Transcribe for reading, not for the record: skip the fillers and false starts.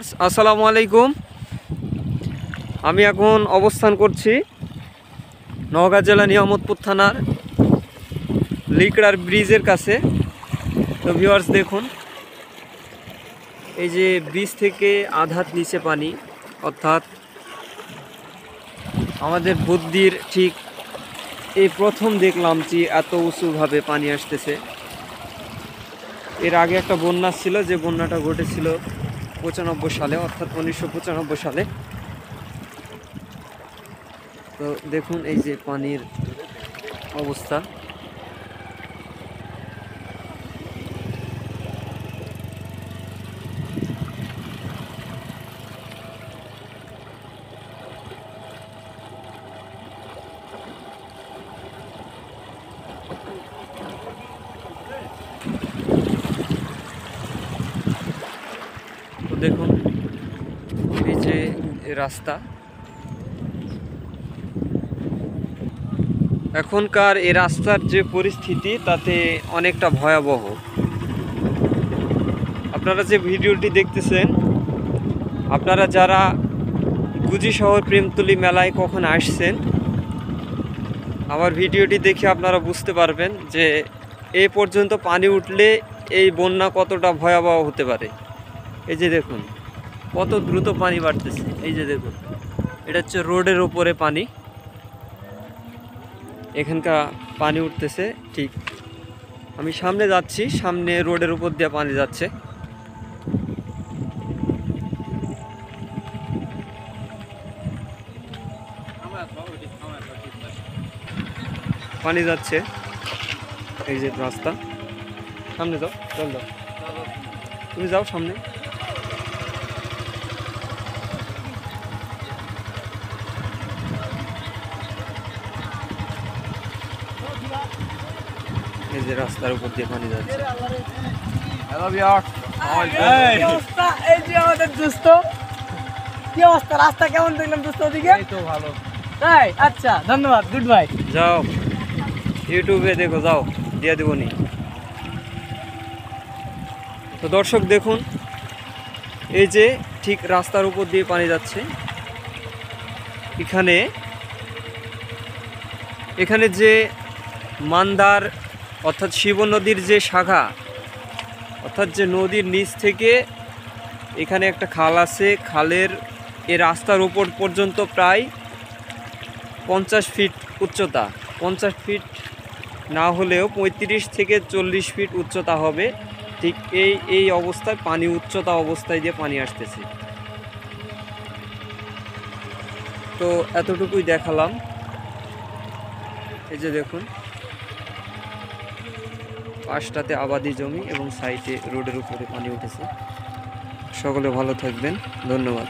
আসসালামু আলাইকুম। আমি এখন অবস্থান করছি নওগাঁ জেলা নিয়ামতপুর থানার লিকড়ার ব্রিজের কাছে। তো ভিউয়ার্স দেখুন, এই যে ব্রিজ থেকে আধাত নিচে পানি, অর্থাৎ আমাদের বুদ্ধির ঠিক এই প্রথম দেখলাম যে এত উঁচুভাবে পানি আসতেছে। এর আগে একটা বন্যা ছিল, যে বন্যাটা ঘটেছিল 95 সালে, অর্থাৎ 1995 সালে। তো দেখুন এই যে পানির অবস্থা। তো দেখুন এই যে রাস্তা, এখনকার এই রাস্তার যে পরিস্থিতি তাতে অনেকটা ভয়াবহ। আপনারা যে ভিডিওটি দেখতেছেন, আপনারা যারা গুজি শহর প্রেমতলী মেলায় কখন আসছেন, আমার ভিডিওটি দেখে আপনারা বুঝতে পারবেন যে এই পর্যন্ত পানি উঠলে এই বন্যা কতটা ভয়াবহ হতে পারে। এই যে দেখুন কত দ্রুত পানি বাড়তেছে। এই যে দেখুন, এটা হচ্ছে রোডের উপরে পানি, এখানকার পানি উঠতেছে। ঠিক আমি সামনে যাচ্ছি, সামনে রোডের উপর দিয়ে পানি যাচ্ছে। পানি যাচ্ছে, এই যে রাস্তা, সামনে যাও, চল যাও, তুমি যাও সামনে। এই যে রাস্তার উপর দিয়ে পানি যাচ্ছে। হ্যালো ভিউয়ার্স, এই যে আমাদের দোস্ত, কি অবস্থা? রাস্তা কেমন দেখলাম দোস্ত? ওদিকে এই তো ভালো। তাই? আচ্ছা, ধন্যবাদ, গুড বাই। যাও ইউটিউবে দেখো, যাও দিয়ে দেবনি। তো দর্শক দেখুন, এই যে ঠিক রাস্তার উপর দিয়ে পানি যাচ্ছে। এখানে যে মান্দার অর্থাৎ শিব নদীর যে শাখা, অর্থাৎ যে নদীর নিচ থেকে এখানে একটা খাল আছে, খালের এই রাস্তার উপর পর্যন্ত প্রায় 50 ফিট উচ্চতা, 50 ফিট না হলেও 35 থেকে 40 ফিট উচ্চতা হবে। ঠিক এই অবস্থায় পানি উচ্চতা অবস্থায় দিয়ে পানি আসতেছে। তো এতটুকুই দেখালাম। এই যে দেখুন, পাশটাতে আবাদি জমি এবং সাইডে রোডের উপরে পানি উঠেছে। সকলে ভালো থাকবেন, ধন্যবাদ।